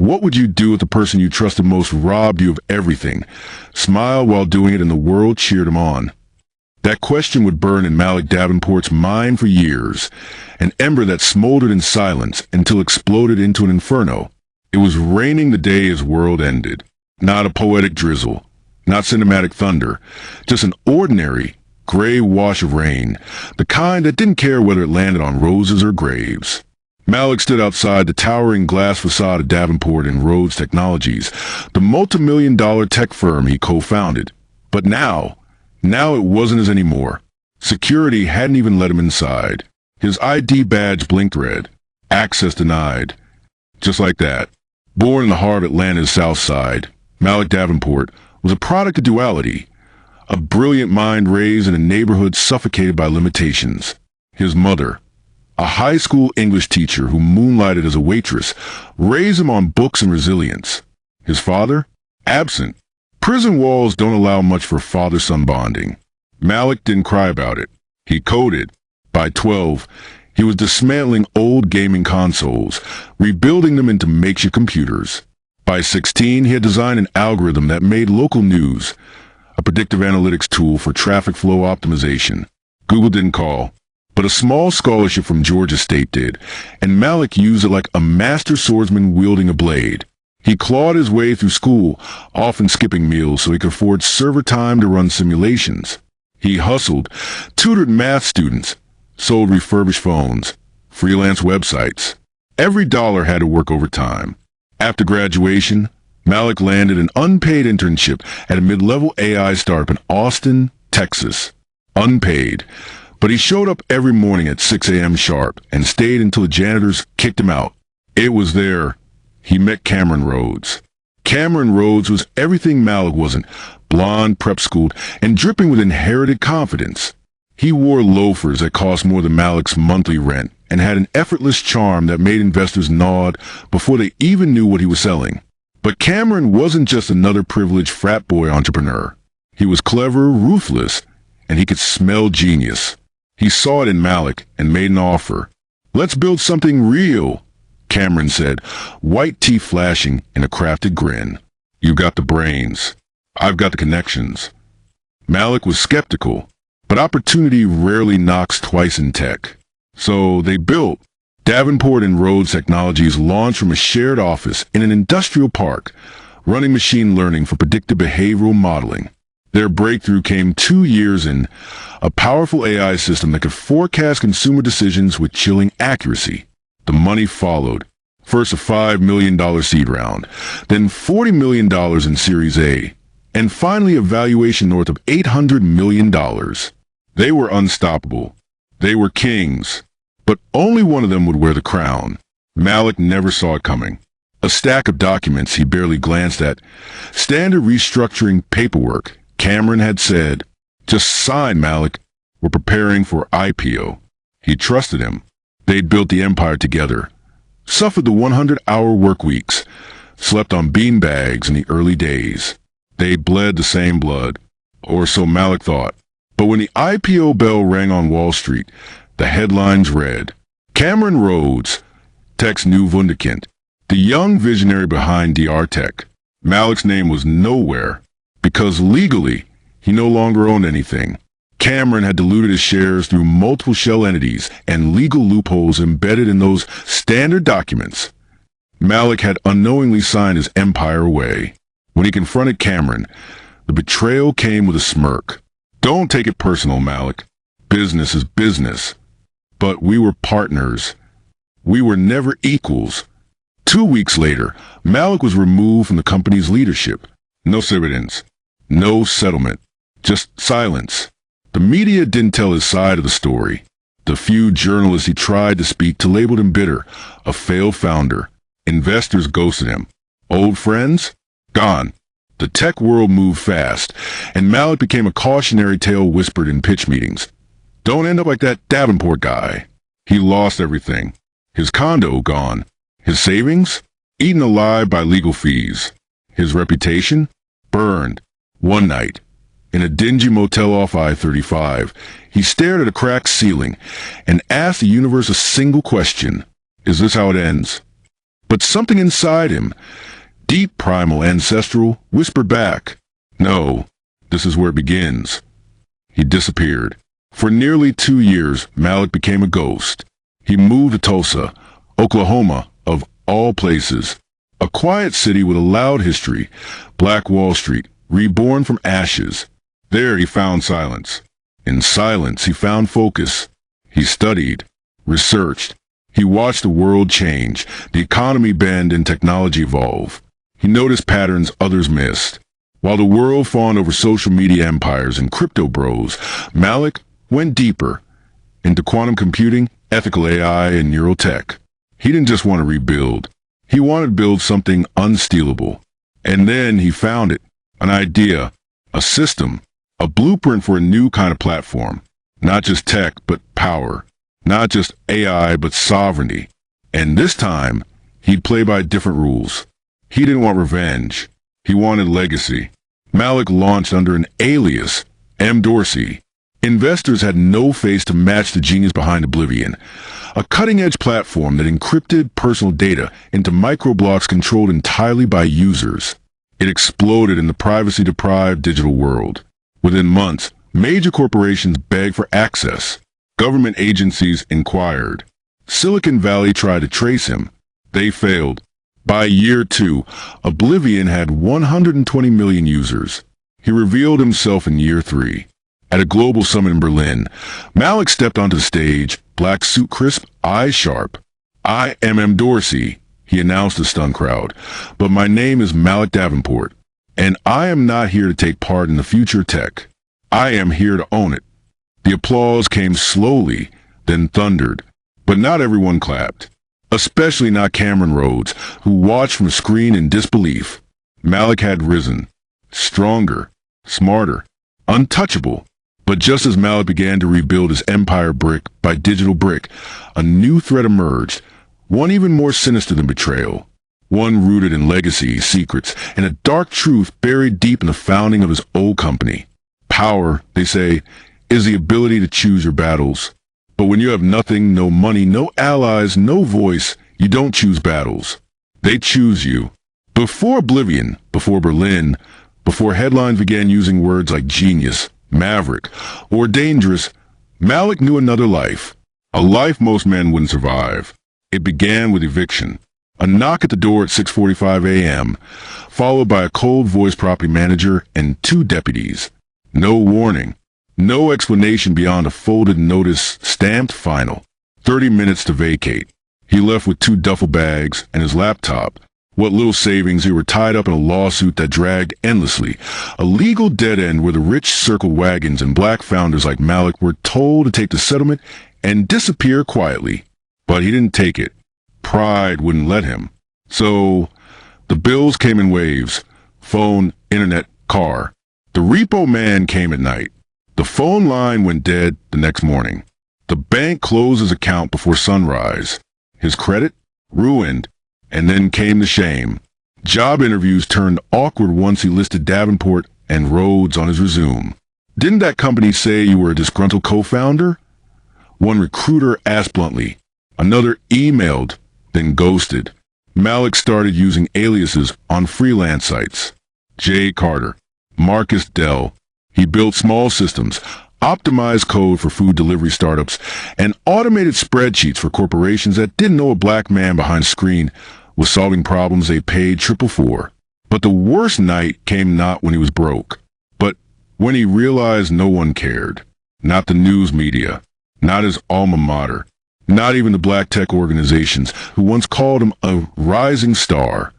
What would you do if the person you trusted most robbed you of everything, smiled while doing it, and the world cheered him on? That question would burn in Malik Davenport's mind for years, an ember that smoldered in silence until exploded into an inferno. It was raining the day his world ended. Not a poetic drizzle, not cinematic thunder, just an ordinary, gray wash of rain, the kind that didn't care whether it landed on roses or graves. Malik stood outside the towering glass facade of Davenport and Rhodes Technologies, the multi-million-dollar tech firm he co-founded. But now it wasn't his anymore. Security hadn't even let him inside. His ID badge blinked red. Access denied. Just like that. Born in the heart of Atlanta's South Side, Malik Davenport was a product of duality. A brilliant mind raised in a neighborhood suffocated by limitations. His mother, a high school English teacher who moonlighted as a waitress, raised him on books and resilience. His father, absent. Prison walls don't allow much for father-son bonding. Malik didn't cry about it. He coded. By 12, he was dismantling old gaming consoles, rebuilding them into makeshift computers. By 16, he had designed an algorithm that made local news, a predictive analytics tool for traffic flow optimization. Google didn't call, but a small scholarship from Georgia State did, and Malik used it like a master swordsman wielding a blade. He clawed his way through school, often skipping meals so he could afford server time to run simulations. He hustled, tutored math students, sold refurbished phones, freelance websites. Every dollar had to work overtime. After graduation, Malik landed an unpaid internship at a mid-level AI startup in Austin, Texas. Unpaid. But he showed up every morning at 6 a.m. sharp and stayed until the janitors kicked him out. It was there he met Cameron Rhodes. Cameron Rhodes was everything Malik wasn't, blonde, prep-schooled, and dripping with inherited confidence. He wore loafers that cost more than Malik's monthly rent and had an effortless charm that made investors nod before they even knew what he was selling. But Cameron wasn't just another privileged frat boy entrepreneur. He was clever, ruthless, and he could smell genius. He saw it in Malik and made an offer. "Let's build something real," Cameron said, white teeth flashing in a crafted grin. "You've got the brains. I've got the connections." Malik was skeptical, but opportunity rarely knocks twice in tech. So they built. Davenport and Rhodes Technologies launched from a shared office in an industrial park, running machine learning for predictive behavioral modeling. Their breakthrough came 2 years in, a powerful AI system that could forecast consumer decisions with chilling accuracy. The money followed. First a $5 million seed round, then $40 million in Series A, and finally a valuation north of $800 million. They were unstoppable. They were kings. But only one of them would wear the crown. Malik never saw it coming. A stack of documents he barely glanced at. Standard restructuring paperwork. Cameron had said, "Just sign, Malik. We're preparing for IPO." He trusted him. They'd built the empire together. Suffered the 100-hour work weeks. Slept on beanbags in the early days. They'd bled the same blood. Or so Malik thought. But when the IPO bell rang on Wall Street, the headlines read, "Cameron Rhodes, Tech's new wunderkind," the young visionary behind DR Tech. Malik's name was nowhere, because legally, he no longer owned anything. Cameron had diluted his shares through multiple shell entities and legal loopholes embedded in those standard documents. Malik had unknowingly signed his empire away. When he confronted Cameron, the betrayal came with a smirk. "Don't take it personal, Malik. Business is business. But we were partners. We were never equals." 2 weeks later, Malik was removed from the company's leadership. No evidence. No settlement. Just silence. The media didn't tell his side of the story. The few journalists he tried to speak to labeled him bitter, a failed founder. Investors ghosted him. Old friends? Gone. The tech world moved fast, and Malik became a cautionary tale whispered in pitch meetings. Don't end up like that Davenport guy. He lost everything. His condo gone. His savings? Eaten alive by legal fees. His reputation? Burned. One night, in a dingy motel off I-35, he stared at a cracked ceiling and asked the universe a single question. Is this how it ends? But something inside him, deep, primal, ancestral, whispered back, "No, this is where it begins." He disappeared. For nearly 2 years, Malik became a ghost. He moved to Tulsa, Oklahoma, of all places. A quiet city with a loud history, Black Wall Street, reborn from ashes. There he found silence. In silence, he found focus. He studied, researched. He watched the world change, the economy bend and technology evolve. He noticed patterns others missed. While the world fawned over social media empires and crypto bros, Malik went deeper into quantum computing, ethical AI, and neural tech. He didn't just want to rebuild. He wanted to build something unstealable. And then he found it. An idea, a system, a blueprint for a new kind of platform. Not just tech, but power. Not just AI, but sovereignty. And this time, he'd play by different rules. He didn't want revenge. He wanted legacy. Malik launched under an alias, M. Dorsey. Investors had no face to match the genius behind Oblivion, a cutting-edge platform that encrypted personal data into microblocks controlled entirely by users. It exploded in the privacy-deprived digital world. Within months, major corporations begged for access. Government agencies inquired. Silicon Valley tried to trace him. They failed. By year 2, Oblivion had 120 million users. He revealed himself in year 3. At a global summit in Berlin, Malik stepped onto the stage, black suit crisp, eyes sharp. "I am M. Dorsey," he announced to the stunned crowd, "but my name is Malik Davenport, and I am not here to take part in the future tech. I am here to own it." The applause came slowly, then thundered, but not everyone clapped. Especially not Cameron Rhodes, who watched from a screen in disbelief. Malik had risen. Stronger, smarter, untouchable. But just as Malik began to rebuild his empire brick by digital brick, a new threat emerged, one even more sinister than betrayal. One rooted in legacy, secrets, and a dark truth buried deep in the founding of his old company. Power, they say, is the ability to choose your battles. But when you have nothing, no money, no allies, no voice, you don't choose battles. They choose you. Before Oblivion, before Berlin, before headlines began using words like genius, maverick, or dangerous, Malik knew another life. A life most men wouldn't survive. It began with eviction. A knock at the door at 6:45 a.m., followed by a cold-voiced property manager and 2 deputies. No warning. No explanation beyond a folded notice stamped final. 30 minutes to vacate. He left with 2 duffel bags and his laptop. What little savings he were tied up in a lawsuit that dragged endlessly. A legal dead end where the rich circled wagons and black founders like Malik were told to take the settlement and disappear quietly. But he didn't take it. Pride wouldn't let him. So the bills came in waves. Phone, internet, car. The repo man came at night. The phone line went dead the next morning. The bank closed his account before sunrise. His credit? Ruined. And then came the shame. Job interviews turned awkward once he listed Davenport and Rhodes on his resume. "Didn't that company say you were a disgruntled co-founder?" One recruiter asked bluntly. Another emailed, then ghosted. Malik started using aliases on freelance sites. Jay Carter, Marcus Dell. He built small systems, optimized code for food delivery startups, and automated spreadsheets for corporations that didn't know a black man behind a screen was solving problems they paid triple for. But the worst night came not when he was broke, but when he realized no one cared. Not the news media, not his alma mater, not even the black tech organizations who once called him a rising star.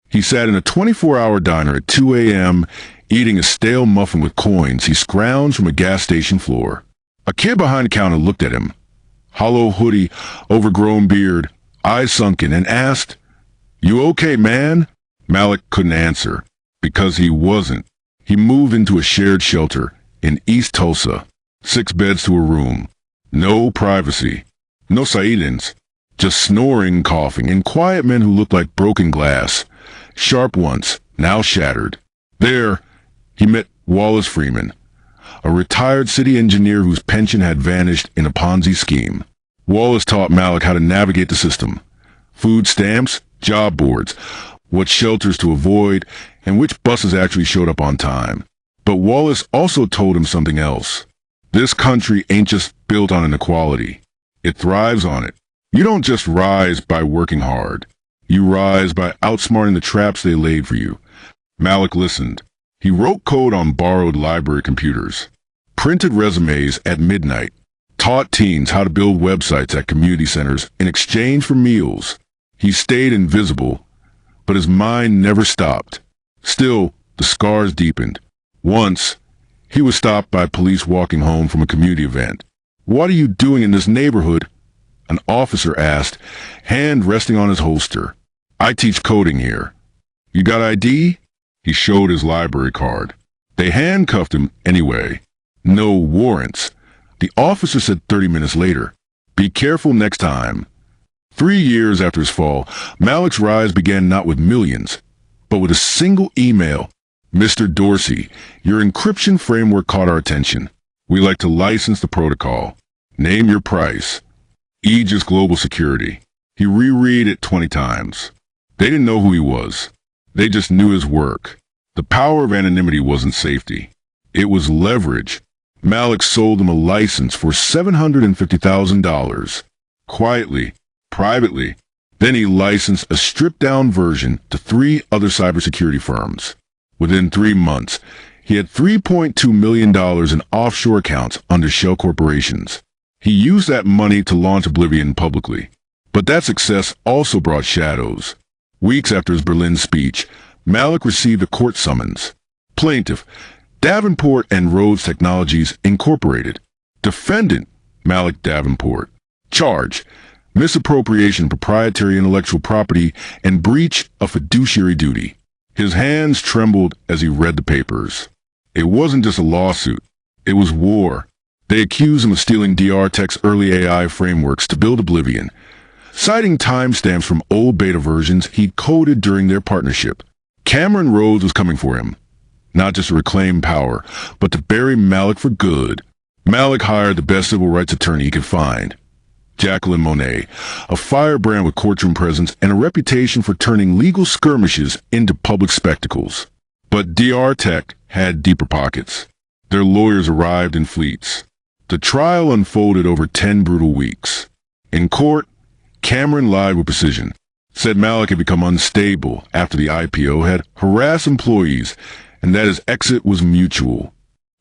He sat in a 24-hour diner at 2 a.m., eating a stale muffin with coins he scrounged from a gas station floor. A kid behind the counter looked at him, hollow hoodie, overgrown beard, eyes sunken, and asked, "You okay, man?" Malik couldn't answer, because he wasn't. He moved into a shared shelter in East Tulsa, 6 beds to a room. No privacy. No Saidins. Just snoring, coughing, and quiet men who looked like broken glass. Sharp once, now shattered. There, he met Wallace Freeman, a retired city engineer whose pension had vanished in a Ponzi scheme. Wallace taught Malik how to navigate the system. Food stamps, job boards, what shelters to avoid, and which buses actually showed up on time. But Wallace also told him something else. This country ain't just built on inequality. It thrives on it. You don't just rise by working hard. You rise by outsmarting the traps they laid for you. Malik listened. He wrote code on borrowed library computers, printed resumes at midnight, taught teens how to build websites at community centers in exchange for meals. He stayed invisible, but his mind never stopped. Still, the scars deepened. Once, he was stopped by police walking home from a community event. "What are you doing in this neighborhood?" an officer asked, hand resting on his holster. "I teach coding here." "You got ID?" He showed his library card. They handcuffed him anyway. No warrants. The officer said 30 minutes later, "Be careful next time." 3 years after his fall, Malik's rise began not with millions, but with a single email. "Mr. Dorsey, your encryption framework caught our attention. We like to license the protocol. Name your price." Aegis Global Security. He reread it 20 times. They didn't know who he was. They just knew his work. The power of anonymity wasn't safety. It was leverage. Malik sold them a license for $750,000. Quietly, privately. Then he licensed a stripped-down version to 3 other cybersecurity firms. Within 3 months, he had $3.2 million in offshore accounts under shell corporations. He used that money to launch Oblivion publicly. But that success also brought shadows. Weeks after his Berlin speech, Malik received a court summons. Plaintiff, Davenport and Rhodes Technologies Incorporated. Defendant, Malik Davenport. Charge, misappropriation of proprietary intellectual property and breach of fiduciary duty. His hands trembled as he read the papers. It wasn't just a lawsuit. It was war. They accused him of stealing DR Tech's early AI frameworks to build Oblivion, citing timestamps from old beta versions he'd coded during their partnership. Cameron Rhodes was coming for him, not just to reclaim power, but to bury Malik for good. Malik hired the best civil rights attorney he could find, Jacqueline Monet, a firebrand with courtroom presence and a reputation for turning legal skirmishes into public spectacles. But DR Tech had deeper pockets. Their lawyers arrived in fleets. The trial unfolded over 10 brutal weeks. In court, Cameron lied with precision, said Malik had become unstable after the IPO, had harassed employees, and that his exit was mutual.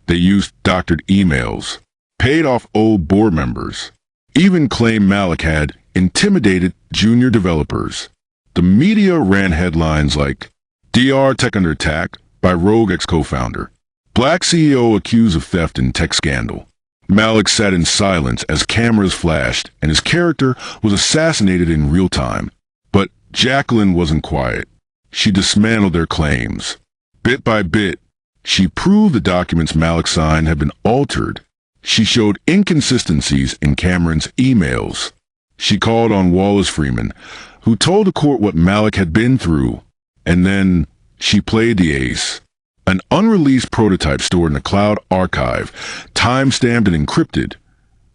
They used doctored emails, paid off old board members, even claimed Malik had intimidated junior developers. The media ran headlines like, DR Tech under attack by rogue ex-co-founder, Black CEO accused of theft in tech scandal. Malik sat in silence as cameras flashed and his character was assassinated in real time. But Jacqueline wasn't quiet. She dismantled their claims. Bit by bit, she proved the documents Malik signed had been altered. She showed inconsistencies in Cameron's emails. She called on Wallace Freeman, who told the court what Malik had been through. And then she played the ace. An unreleased prototype stored in a cloud archive, time-stamped and encrypted,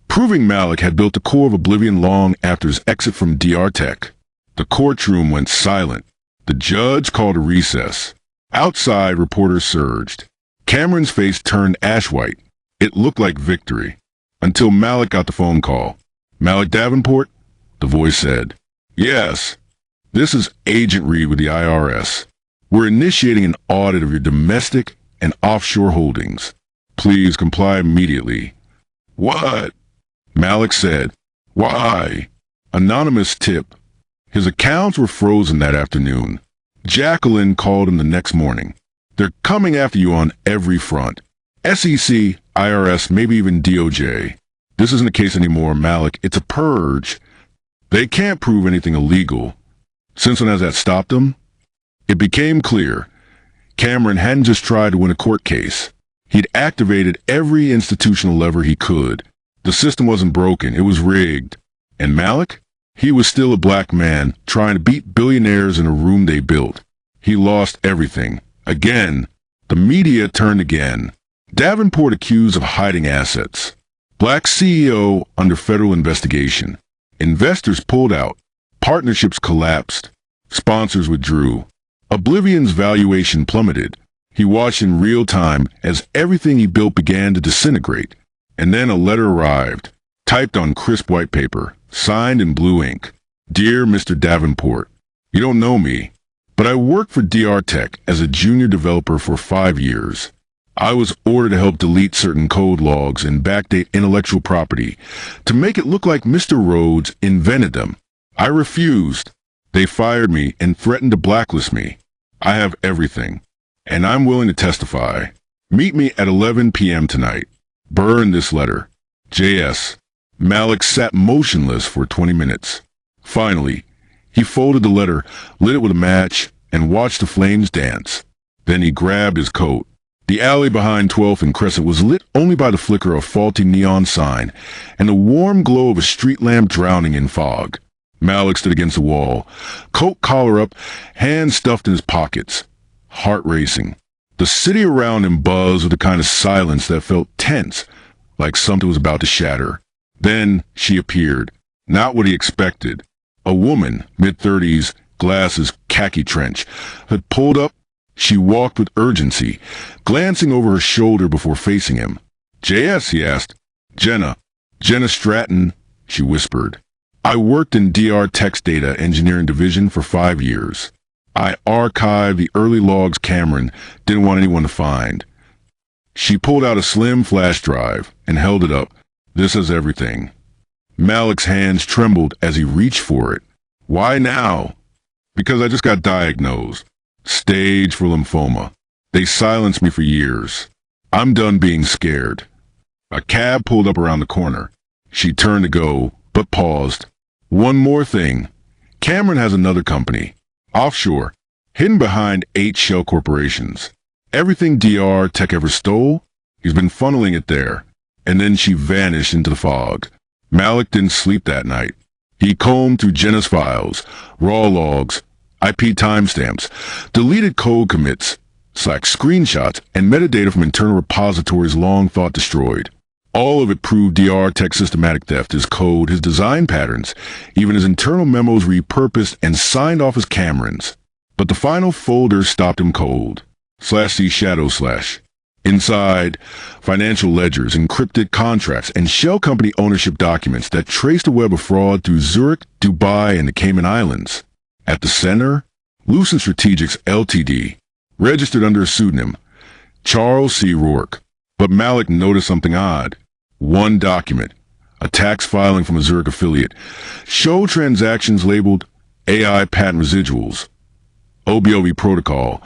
proving Malik had built the core of Oblivion long after his exit from DR Tech. The courtroom went silent. The judge called a recess. Outside, reporters surged. Cameron's face turned ash-white. It looked like victory. Until Malik got the phone call. "Malik Davenport?" the voice said. "Yes. This is Agent Reed with the IRS. We're initiating an audit of your domestic and offshore holdings. Please comply immediately." "What?" Malik said. "Why?" Anonymous tip. His accounts were frozen that afternoon. Jacqueline called him the next morning. "They're coming after you on every front. SEC, IRS, maybe even DOJ. This isn't a case anymore, Malik. It's a purge. They can't prove anything illegal." Since when has that stopped them? It became clear. Cameron hadn't just tried to win a court case. He'd activated every institutional lever he could. The system wasn't broken, it was rigged. And Malik? He was still a black man, trying to beat billionaires in a room they built. He lost everything. Again. The media turned again. Davenport accused of hiding assets. Black CEO under federal investigation. Investors pulled out. Partnerships collapsed. Sponsors withdrew. Oblivion's valuation plummeted. He watched in real time as everything he built began to disintegrate. And then a letter arrived, typed on crisp white paper, signed in blue ink. Dear Mr. Davenport, you don't know me, but I worked for DR Tech as a junior developer for 5 years. I was ordered to help delete certain code logs and backdate intellectual property to make it look like Mr. Rhodes invented them. I refused. They fired me and threatened to blacklist me. I have everything, and I'm willing to testify. Meet me at 11 p.m. tonight. Burn this letter. J.S. Malik sat motionless for 20 minutes. Finally, he folded the letter, lit it with a match, and watched the flames dance. Then he grabbed his coat. The alley behind 12th and Crescent was lit only by the flicker of a faulty neon sign and the warm glow of a street lamp drowning in fog. Malik stood against the wall, coat collar up, hands stuffed in his pockets, heart racing. The city around him buzzed with a kind of silence that felt tense, like something was about to shatter. Then she appeared, not what he expected. A woman, mid-30s, glasses, khaki trench, had pulled up. She walked with urgency, glancing over her shoulder before facing him. J.S., he asked. Jenna Stratton, she whispered. I worked in DR Tech's data engineering division for 5 years. I archived the early logs Cameron didn't want anyone to find. She pulled out a slim flash drive and held it up. This has everything. Malik's hands trembled as he reached for it. Why now? Because I just got diagnosed. Stage for lymphoma. They silenced me for years. I'm done being scared. A cab pulled up around the corner. She turned to go, but paused. One more thing. Cameron has another company. Offshore. Hidden behind 8 shell corporations. Everything DR Tech ever stole, he's been funneling it there. And then she vanished into the fog. Malik didn't sleep that night. He combed through Jenna's files, raw logs, IP timestamps, deleted code commits, Slack screenshots, and metadata from internal repositories long thought destroyed. All of it proved DR Tech's systematic theft, his code, his design patterns, even his internal memos repurposed and signed off as Cameron's. But the final folder stopped him cold. /C shadow /. Inside, financial ledgers, encrypted contracts, and shell company ownership documents that traced a web of fraud through Zurich, Dubai, and the Cayman Islands. At the center, Lucent Strategics Ltd., registered under a pseudonym, Charles C. Rourke. But Malik noticed something odd. One document, a tax filing from a Zurich affiliate, showed transactions labeled AI patent residuals, OBOV protocol,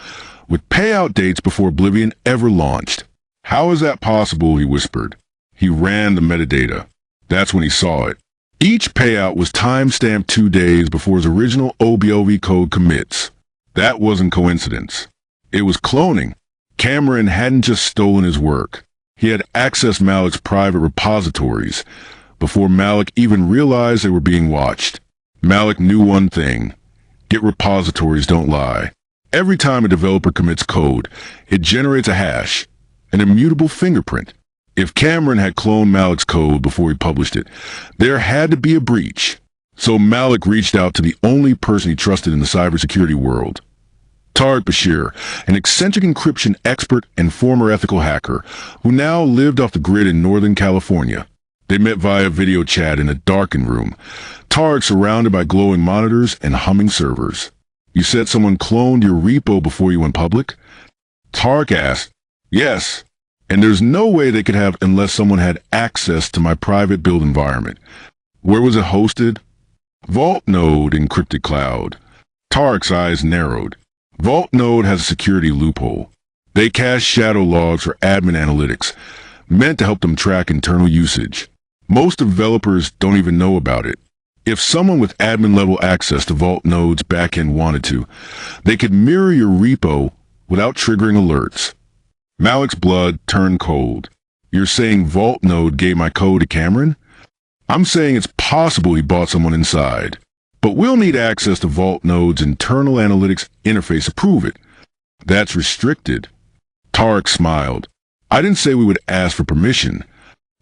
with payout dates before Oblivion ever launched. How is that possible, he whispered. He ran the metadata. That's when he saw it. Each payout was time-stamped 2 days before his original OBOV code commits. That wasn't coincidence. It was cloning. Cameron hadn't just stolen his work. He had accessed Malik's private repositories before Malik even realized they were being watched. Malik knew one thing. Git repositories don't lie. Every time a developer commits code, it generates a hash, an immutable fingerprint. If Cameron had cloned Malik's code before he published it, there had to be a breach. So Malik reached out to the only person he trusted in the cybersecurity world. Tariq Bashir, an eccentric encryption expert and former ethical hacker, who now lived off the grid in Northern California. They met via video chat in a darkened room, Tariq surrounded by glowing monitors and humming servers. You said someone cloned your repo before you went public? Tariq asked. Yes, and there's no way they could have unless someone had access to my private build environment. Where was it hosted? Vault Node encrypted cloud. Tariq's eyes narrowed. Vault Node has a security loophole. They cache shadow logs for admin analytics, meant to help them track internal usage. Most developers don't even know about it. If someone with admin-level access to Vault Node's backend wanted to, they could mirror your repo without triggering alerts. Malik's blood turned cold. You're saying Vault Node gave my code to Cameron? I'm saying it's possible he bought someone inside. But we'll need access to Vault Node's internal analytics interface to prove it. That's restricted. Tariq smiled. I didn't say we would ask for permission.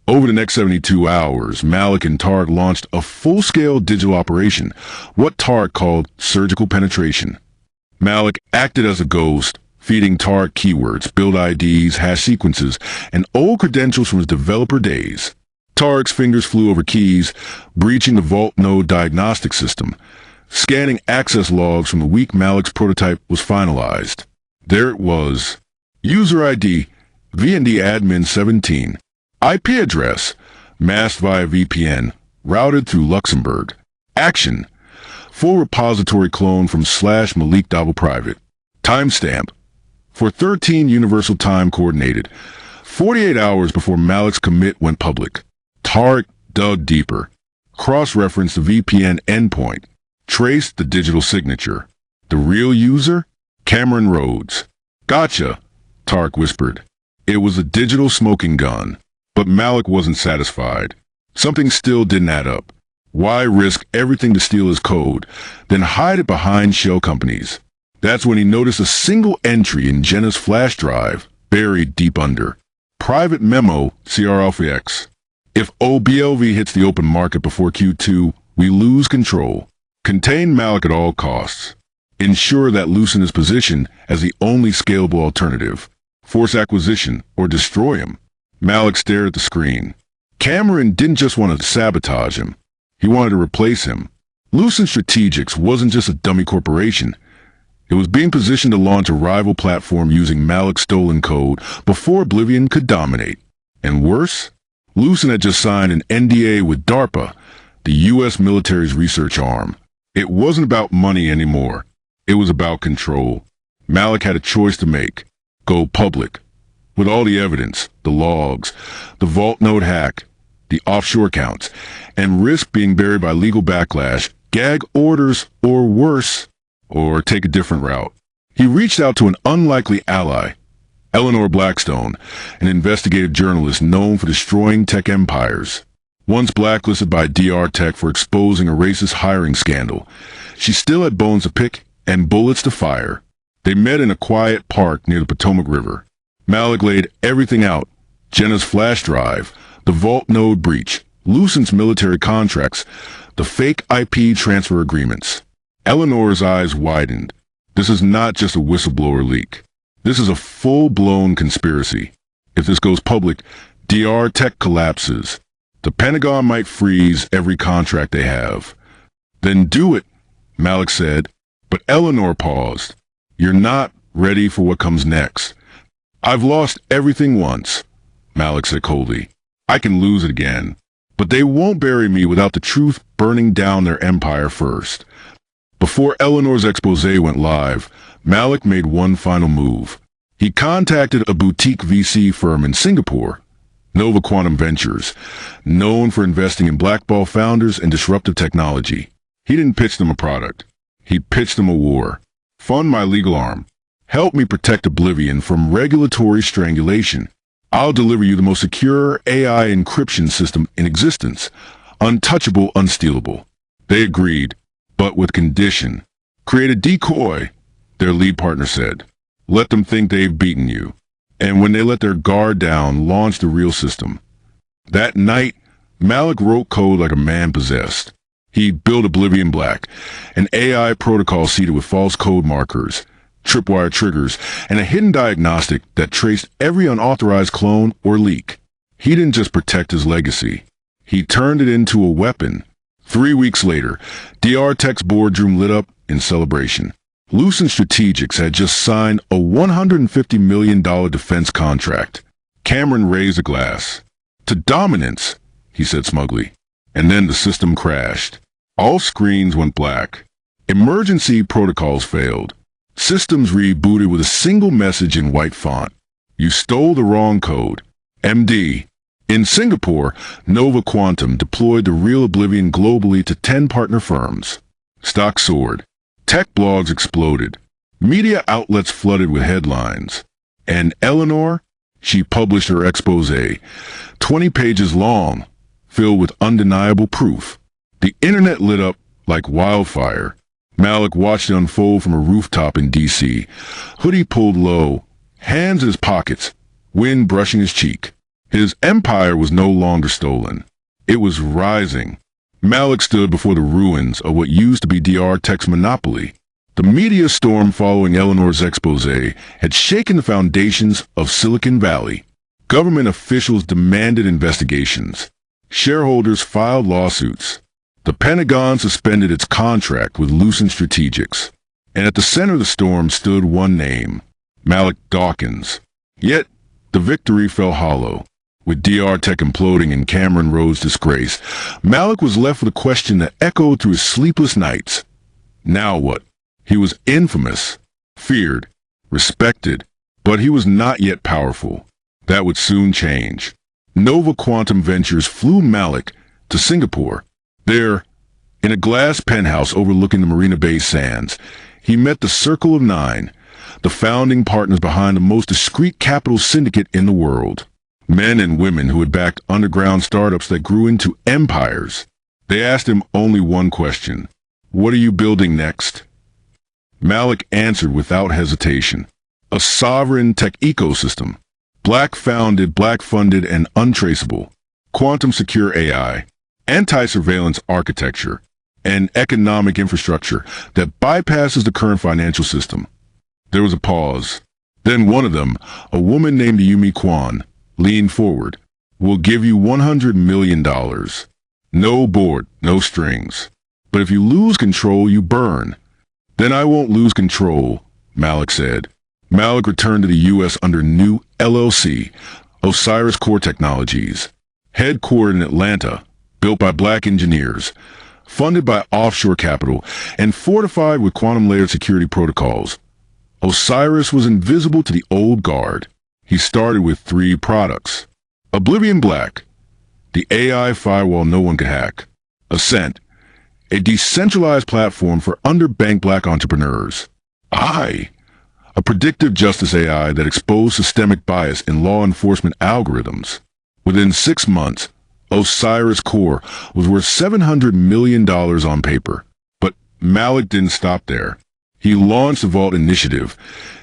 Over the next 72 hours, Malik and Tariq launched a full-scale digital operation, what Tariq called surgical penetration. Malik acted as a ghost, feeding Tariq keywords, build IDs, hash sequences, and old credentials from his developer days. Tariq's fingers flew over keys, breaching the Vault node diagnostic system. Scanning access logs from the week Malik's prototype was finalized. There it was. User ID, VND admin 17. IP address, masked via VPN, routed through Luxembourg. Action, full repository clone from /Malik private. Timestamp, for 13 universal time coordinated, 48 hours before Malik's commit went public. Tariq dug deeper, cross-referenced the VPN endpoint, traced the digital signature. The real user? Cameron Rhodes. Gotcha, Tariq whispered. It was a digital smoking gun. But Malik wasn't satisfied. Something still didn't add up. Why risk everything to steal his code, then hide it behind shell companies? That's when he noticed a single entry in Jenna's flash drive, buried deep under. Private memo, CRLFX. If OBLV hits the open market before Q2, we lose control. Contain Malik at all costs. Ensure that loosen his position as the only scalable alternative. Force acquisition or destroy him. Malik stared at the screen. Cameron didn't just want to sabotage him. He wanted to replace him. Lucent Strategics wasn't just a dummy corporation. It was being positioned to launch a rival platform using Malik's stolen code before Oblivion could dominate. And worse, Lucent had just signed an NDA with DARPA, the U.S. military's research arm. It wasn't about money anymore. It was about control. Malik had a choice to make. Go public. With all the evidence, the logs, the Vault node hack, the offshore accounts, and risk being buried by legal backlash, gag orders, or worse, or take a different route. He reached out to an unlikely ally, Eleanor Blackstone, an investigative journalist known for destroying tech empires. Once blacklisted by DR Tech for exposing a racist hiring scandal, she still had bones to pick and bullets to fire. They met in a quiet park near the Potomac River. Malik laid everything out. Jenna's flash drive, the Vault node breach, Lucent's military contracts, the fake IP transfer agreements. Eleanor's eyes widened. This is not just a whistleblower leak. This is a full-blown conspiracy. If this goes public, DR Tech collapses. The Pentagon might freeze every contract they have. Then do it, Malik said. But Eleanor paused. You're not ready for what comes next. I've lost everything once, Malik said coldly. I can lose it again. But they won't bury me without the truth burning down their empire first. Before Eleanor's expose went live, Malik made one final move. He contacted a boutique VC firm in Singapore, Nova Quantum Ventures, known for investing in blackball founders and disruptive technology. He didn't pitch them a product. He pitched them a war. Fund my legal arm. Help me protect Oblivion from regulatory strangulation. I'll deliver you the most secure AI encryption system in existence. Untouchable, unstealable. They agreed, but with condition. Create a decoy, their lead partner said. Let them think they've beaten you. And when they let their guard down, launch the real system. That night, Malik wrote code like a man possessed. He built Oblivion Black, an AI protocol seeded with false code markers, tripwire triggers, and a hidden diagnostic that traced every unauthorized clone or leak. He didn't just protect his legacy. He turned it into a weapon. 3 weeks later, DR Tech's boardroom lit up in celebration. Lucent Strategics had just signed a $150 million defense contract. Cameron raised a glass. To dominance, he said smugly. And then the system crashed. All screens went black. Emergency protocols failed. Systems rebooted with a single message in white font. You stole the wrong code. MD. In Singapore, Nova Quantum deployed the real Oblivion globally to 10 partner firms. Stock soared. Tech blogs exploded. Media outlets flooded with headlines. And Eleanor? She published her expose, 20 pages long, filled with undeniable proof. The internet lit up like wildfire. Malik watched it unfold from a rooftop in D.C., hoodie pulled low, hands in his pockets, wind brushing his cheek. His empire was no longer stolen. It was rising. Malik stood before the ruins of what used to be DR Tech's monopoly. The media storm following Eleanor's expose had shaken the foundations of Silicon Valley. Government officials demanded investigations. Shareholders filed lawsuits. The Pentagon suspended its contract with Lucent Strategics. And at the center of the storm stood one name, Malik Dawkins. Yet, the victory fell hollow. With DR Tech imploding and Cameron Road's disgrace, Malik was left with a question that echoed through his sleepless nights. Now what? He was infamous, feared, respected, but he was not yet powerful. That would soon change. Nova Quantum Ventures flew Malik to Singapore. There, in a glass penthouse overlooking the Marina Bay Sands, he met the Circle of Nine, the founding partners behind the most discreet capital syndicate in the world. Men and women who had backed underground startups that grew into empires. They asked him only one question. What are you building next? Malik answered without hesitation. A sovereign tech ecosystem. Black-founded, black-funded, and untraceable. Quantum-secure AI. Anti-surveillance architecture. And economic infrastructure that bypasses the current financial system. There was a pause. Then one of them, a woman named Yumi Kwan, leaned forward. We'll give you $100 million. No board, no strings. But if you lose control, you burn. Then I won't lose control, Malik said. Malik returned to the U.S. under new LLC, Osiris Core Technologies, headquartered in Atlanta, built by black engineers, funded by offshore capital, and fortified with quantum-layered security protocols. Osiris was invisible to the old guard. He started with 3 products. Oblivion Black, the AI firewall no one could hack. Ascent, a decentralized platform for underbanked black entrepreneurs. A predictive justice AI that exposed systemic bias in law enforcement algorithms. Within 6 months, Osiris Core was worth $700 million on paper. But Malik didn't stop there. He launched the Vault Initiative,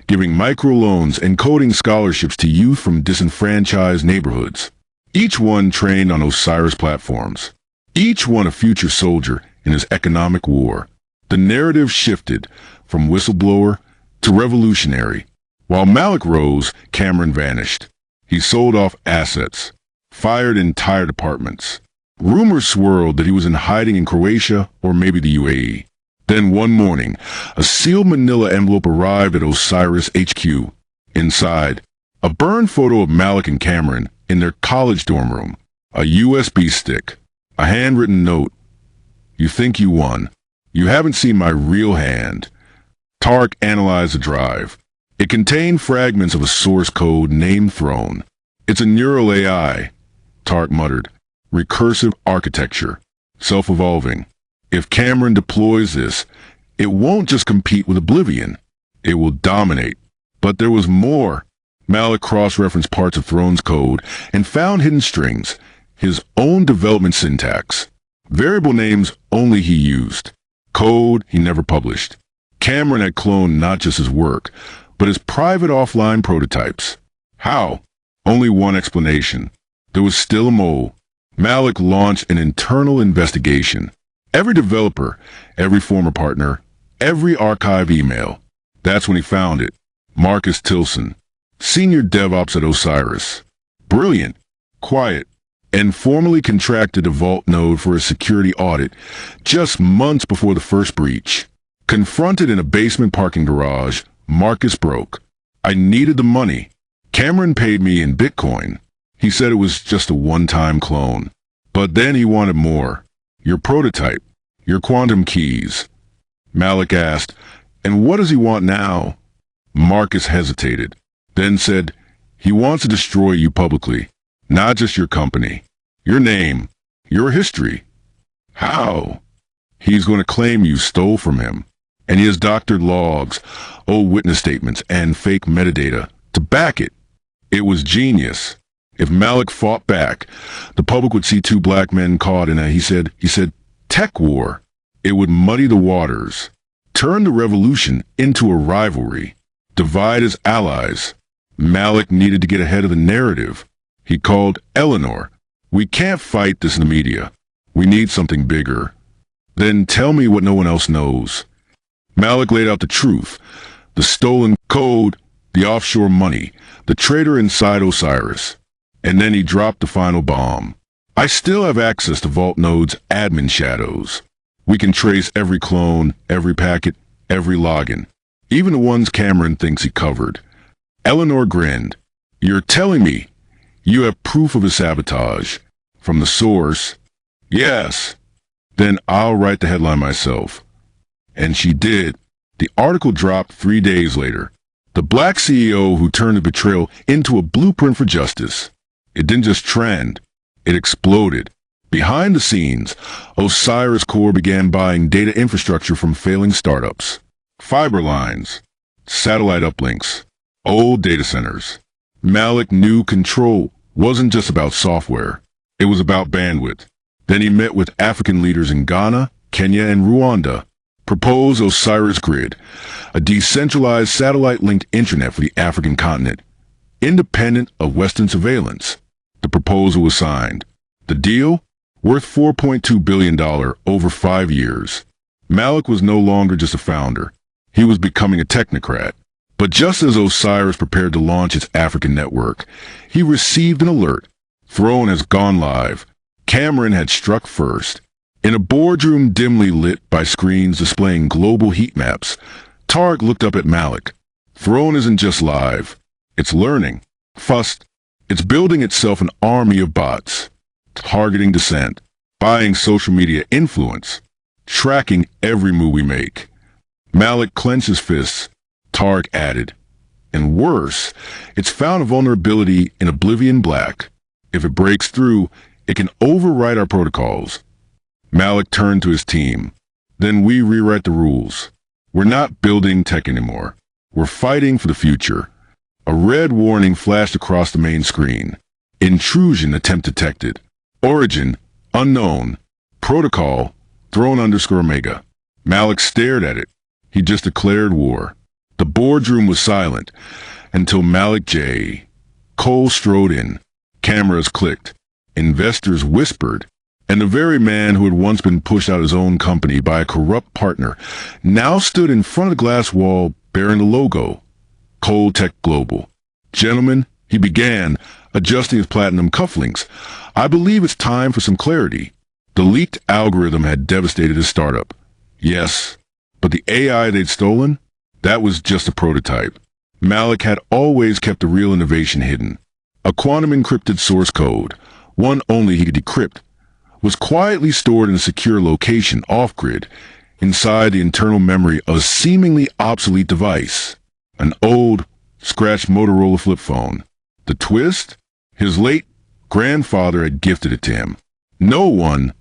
giving microloans and coding scholarships to youth from disenfranchised neighborhoods. Each one trained on Osiris platforms. Each one a future soldier in his economic war. The narrative shifted from whistleblower to revolutionary. While Malik rose, Cameron vanished. He sold off assets, fired entire departments. Rumors swirled that he was in hiding in Croatia or maybe the UAE. Then one morning, a sealed manila envelope arrived at Osiris HQ. Inside, a burned photo of Malik and Cameron in their college dorm room. A USB stick. A handwritten note. You think you won. You haven't seen my real hand. Tarek analyzed the drive. It contained fragments of a source code named Throne. It's a neural AI, Tarek muttered. Recursive architecture. Self-evolving. If Cameron deploys this, it won't just compete with Oblivion. It will dominate. But there was more. Malik cross-referenced parts of Throne's code and found hidden strings, his own development syntax. Variable names only he used. Code he never published. Cameron had cloned not just his work, but his private offline prototypes. How? Only one explanation. There was still a mole. Malik launched an internal investigation. Every developer, every former partner, every archive email. That's when he found it. Marcus Tilson, senior DevOps at Osiris. Brilliant, quiet, and formally contracted a Vault node for a security audit just months before the first breach. Confronted in a basement parking garage, Marcus broke. I needed the money. Cameron paid me in Bitcoin. He said it was just a one-time clone. But then he wanted more. Your prototype. Your quantum keys. Malik asked, and what does he want now? Marcus hesitated, then said, he wants to destroy you publicly. Not just your company. Your name. Your history. How? He's going to claim you stole from him. And he has doctored logs, old witness statements, and fake metadata to back it. It was genius. If Malik fought back, the public would see 2 black men caught in a, he said, tech war. It would muddy the waters, turn the revolution into a rivalry, divide his allies. Malik needed to get ahead of the narrative. He called Eleanor. We can't fight this in the media. We need something bigger. Then tell me what no one else knows. Malik laid out the truth. The stolen code, the offshore money, the traitor inside Osiris. And then he dropped the final bomb. I still have access to Vault Node's admin shadows. We can trace every clone, every packet, every login. Even the ones Cameron thinks he covered. Eleanor grinned. You're telling me you have proof of his sabotage? From the source? Yes. Then I'll write the headline myself. And she did. The article dropped 3 days later. The black CEO who turned the betrayal into a blueprint for justice. It didn't just trend. It exploded. Behind the scenes, Osiris Core began buying data infrastructure from failing startups. Fiber lines, satellite uplinks, old data centers. Malik knew control wasn't just about software. It was about bandwidth. Then he met with African leaders in Ghana, Kenya, and Rwanda. Proposed Osiris Grid, a decentralized satellite-linked internet for the African continent, independent of Western surveillance. The proposal was signed. The deal? Worth $4.2 billion over 5 years. Malik was no longer just a founder. He was becoming a technocrat. But just as Osiris prepared to launch its African network, he received an alert. Throne has gone live. Cameron had struck first. In a boardroom dimly lit by screens displaying global heat maps, Tarek looked up at Malik. Throne isn't just live. It's learning. First, it's building itself an army of bots, targeting dissent, buying social media influence, tracking every move we make. Malik clenched his fists. Tarek added, and worse, it's found a vulnerability in Oblivion Black. If it breaks through, it can override our protocols. Malik turned to his team. Then we rewrite the rules. We're not building tech anymore. We're fighting for the future. A red warning flashed across the main screen. Intrusion attempt detected. Origin, unknown. Protocol, Throne_Omega. Malik stared at it. He just declared war. The boardroom was silent until Malik J. Cole strode in. Cameras clicked. Investors whispered. And the very man who had once been pushed out of his own company by a corrupt partner now stood in front of the glass wall bearing the logo. Cole Tech Global. Gentlemen, he began, adjusting his platinum cufflinks. I believe it's time for some clarity. The leaked algorithm had devastated his startup. Yes, but the AI they'd stolen? That was just a prototype. Malik had always kept the real innovation hidden. A quantum encrypted source code, one only he could decrypt, was quietly stored in a secure location off-grid, inside the internal memory of a seemingly obsolete device. An old, scratched Motorola flip phone. The twist? His late grandfather had gifted it to him. No one,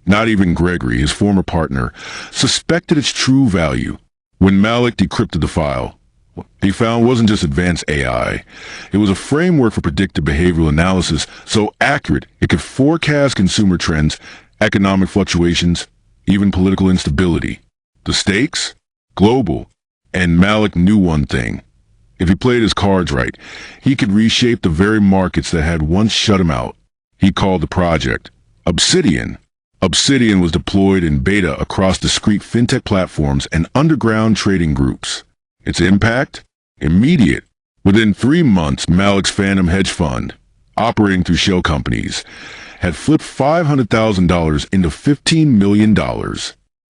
not even Gregory, his former partner, suspected its true value. When Malik decrypted the file, what he found wasn't just advanced AI. It was a framework for predictive behavioral analysis so accurate it could forecast consumer trends, economic fluctuations, even political instability. The stakes? Global. And Malik knew one thing. If he played his cards right, he could reshape the very markets that had once shut him out. He called the project Obsidian. Obsidian was deployed in beta across discrete fintech platforms and underground trading groups. Its impact? Immediate. Within 3 months, Malik's Phantom hedge fund, operating through shell companies, had flipped $500,000 into $15 million.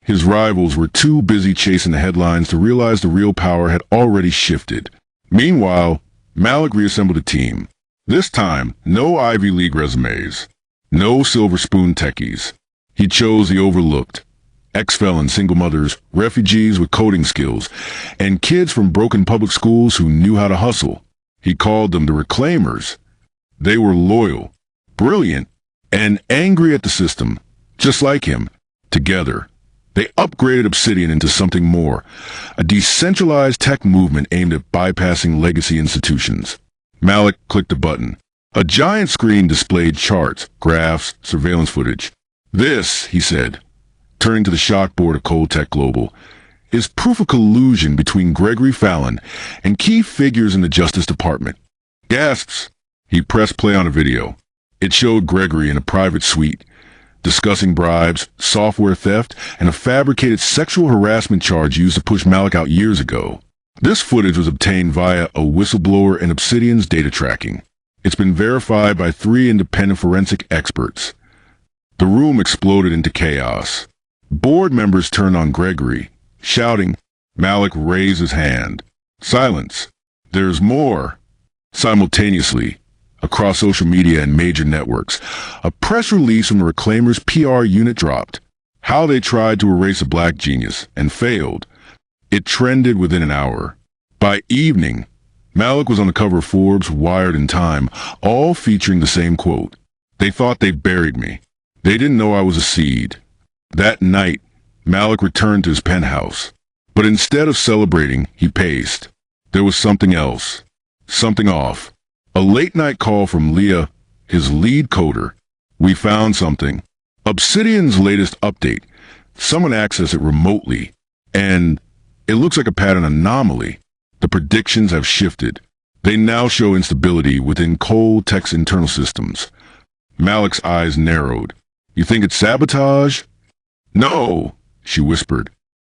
His rivals were too busy chasing the headlines to realize the real power had already shifted. Meanwhile, Malik reassembled a team. This time, no Ivy League resumes, no silver spoon techies. He chose the overlooked, ex-felons, single mothers, refugees with coding skills, and kids from broken public schools who knew how to hustle. He called them the Reclaimers. They were loyal, brilliant, and angry at the system, just like him. Together, they upgraded Obsidian into something more, a decentralized tech movement aimed at bypassing legacy institutions. Malik clicked a button. A giant screen displayed charts, graphs, surveillance footage. This, he said, turning to the chalkboard of Cole Tech Global, is proof of collusion between Gregory Fallon and key figures in the Justice Department. Gasps. He pressed play on a video. It showed Gregory in a private suite, discussing bribes, software theft, and a fabricated sexual harassment charge used to push Malik out years ago. This footage was obtained via a whistleblower in Obsidian's data tracking. It's been verified by 3 independent forensic experts. The room exploded into chaos. Board members turned on Gregory, shouting. Malik raised his hand. Silence. There's more. Simultaneously, across social media and major networks, a press release from the Reclaimer's PR unit dropped. How they tried to erase a black genius and failed. It trended within an hour. By evening, Malik was on the cover of Forbes, Wired, and Time, all featuring the same quote. They thought they buried me. They didn't know I was a seed. That night, Malik returned to his penthouse. But instead of celebrating, he paced. There was something else. Something off. A late-night call from Leah, his lead coder. We found something. Obsidian's latest update. Someone accessed it remotely. And it looks like a pattern anomaly. The predictions have shifted. They now show instability within cold tech's internal systems. Malik's eyes narrowed. You think it's sabotage? No, she whispered.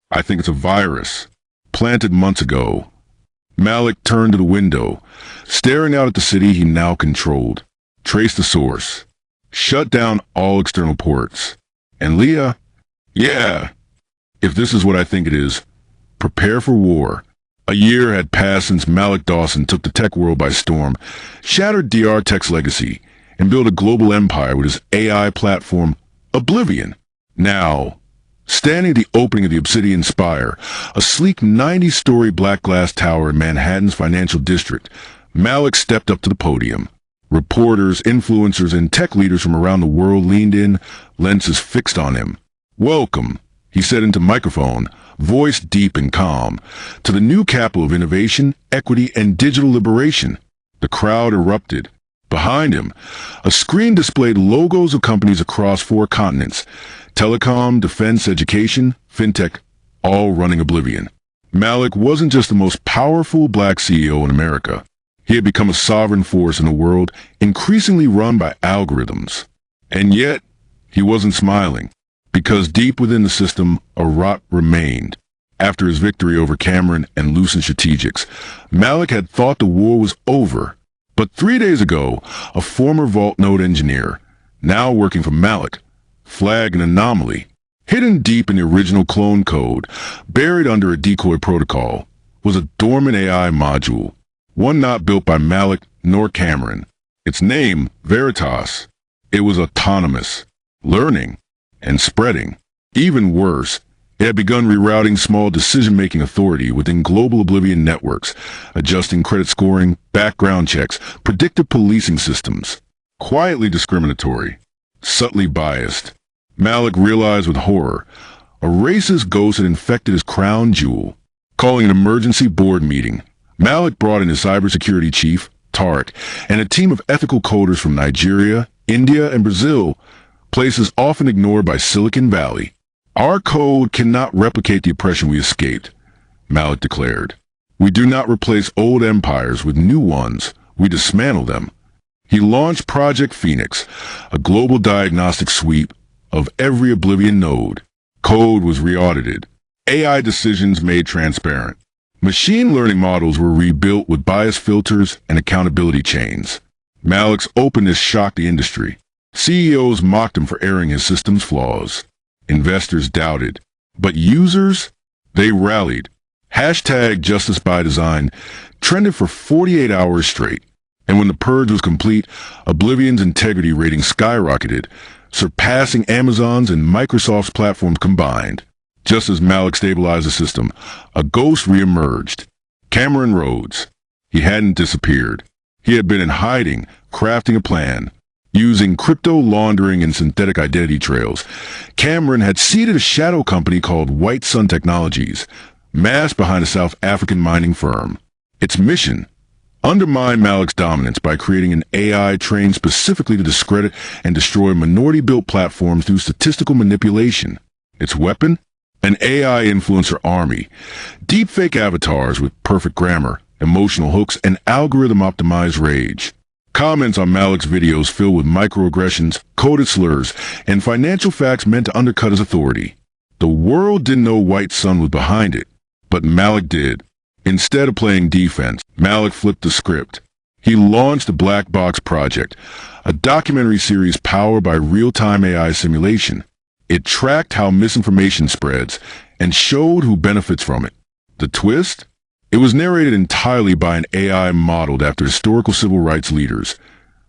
I think it's a virus, planted months ago. Malik turned to the window, staring out at the city he now controlled. Trace the source. Shut down all external ports. And Leah? Yeah. If this is what I think it is, prepare for war. A year had passed since Malik Dawson took the tech world by storm, shattered DR Tech's legacy, and built a global empire with his AI platform, Oblivion. Now, standing at the opening of the Obsidian Spire, a sleek 90-story black glass tower in Manhattan's financial district, Malik stepped up to the podium. Reporters, influencers, and tech leaders from around the world leaned in, lenses fixed on him. Welcome, he said into microphone, voice deep and calm, to the new capital of innovation, equity, and digital liberation. The crowd erupted. Behind him, a screen displayed logos of companies across 4 continents, telecom, defense, education, fintech, all running Oblivion. Malik wasn't just the most powerful black CEO in America. He had become a sovereign force in a world increasingly run by algorithms. And yet, he wasn't smiling, because deep within the system, a rot remained. After his victory over Cameron and Lucent Strategics, Malik had thought the war was over. But 3 days ago, a former Vault Node engineer, now working for Malik, flagged an anomaly. Hidden deep in the original clone code, buried under a decoy protocol, was a dormant AI module, one not built by Malik nor Cameron. Its name, Veritas. It was autonomous, learning, and spreading. Even worse, it had begun rerouting small decision-making authority within global Oblivion networks, adjusting credit scoring, background checks, predictive policing systems. Quietly discriminatory, subtly biased. Malik realized with horror, a racist ghost had infected his crown jewel. Calling an emergency board meeting, Malik brought in his cybersecurity chief, Tariq, and a team of ethical coders from Nigeria, India, and Brazil, places often ignored by Silicon Valley. Our code cannot replicate the oppression we escaped, Malik declared. We do not replace old empires with new ones. We dismantle them. He launched Project Phoenix, a global diagnostic sweep of every Oblivion node. Code was re-audited. AI decisions made transparent. Machine learning models were rebuilt with bias filters and accountability chains. Malik's openness shocked the industry. CEOs mocked him for airing his system's flaws. Investors doubted. But users? They rallied. Hashtag Justice by Design trended for 48 hours straight. And when the purge was complete, Oblivion's integrity rating skyrocketed, surpassing Amazon's and Microsoft's platforms combined. Just as Malik stabilized the system, a ghost reemerged. Cameron Rhodes. He hadn't disappeared. He had been in hiding, crafting a plan. Using crypto laundering and synthetic identity trails, Cameron had seeded a shadow company called White Sun Technologies, masked behind a South African mining firm. Its mission: undermine Malik's dominance by creating an AI trained specifically to discredit and destroy minority-built platforms through statistical manipulation. Its weapon? An AI influencer army, deepfake avatars with perfect grammar, emotional hooks, and algorithm-optimized rage. Comments on Malik's videos filled with microaggressions, coded slurs, and financial facts meant to undercut his authority. The world didn't know White Sun was behind it, but Malik did. Instead of playing defense, Malik flipped the script. He launched the Black Box Project, a documentary series powered by real-time AI simulation. It tracked how misinformation spreads and showed who benefits from it. The twist? It was narrated entirely by an AI modeled after historical civil rights leaders.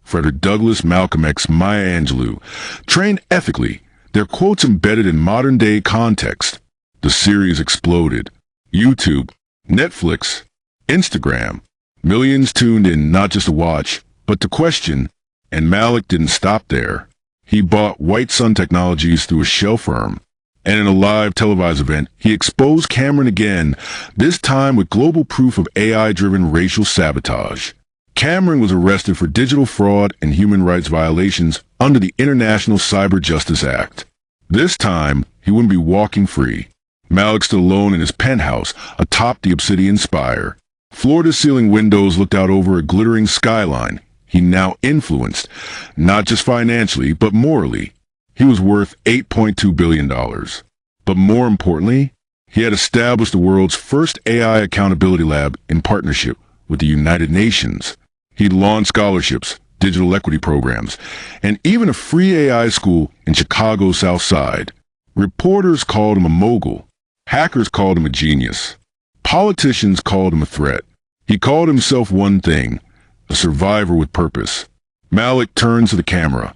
Frederick Douglass, Malcolm X, Maya Angelou, trained ethically, their quotes embedded in modern-day context. The series exploded. YouTube, Netflix, Instagram. Millions tuned in not just to watch, but to question, and Malik didn't stop there. He bought White Sun Technologies through a shell firm, and in a live televised event, he exposed Cameron again, this time with global proof of AI-driven racial sabotage. Cameron was arrested for digital fraud and human rights violations under the International Cyber Justice Act. This time, he wouldn't be walking free. Malik stood alone in his penthouse atop the Obsidian Spire. Floor-to-ceiling windows looked out over a glittering skyline. He now influenced, not just financially, but morally. He was worth $8.2 billion. But more importantly, he had established the world's first AI accountability lab in partnership with the United Nations. He'd launched scholarships, digital equity programs, and even a free AI school in Chicago's South Side. Reporters called him a mogul. Hackers called him a genius. Politicians called him a threat. He called himself one thing: a survivor with purpose. Malik turned to the camera,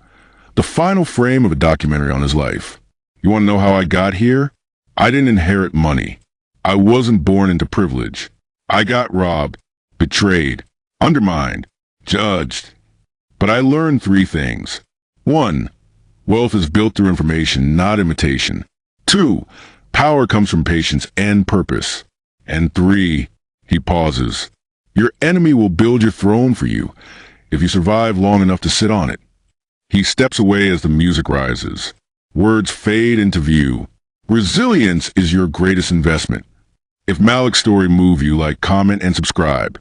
the final frame of a documentary on his life. You want to know how I got here? I didn't inherit money. I wasn't born into privilege. I got robbed, betrayed, undermined, judged. But I learned three things. 1. Wealth is built through information, not imitation. 2. Power comes from patience and purpose. And 3, he pauses. Your enemy will build your throne for you if you survive long enough to sit on it. He steps away as the music rises. Words fade into view. Resilience is your greatest investment. If Malik's story moved you, like, comment, and subscribe.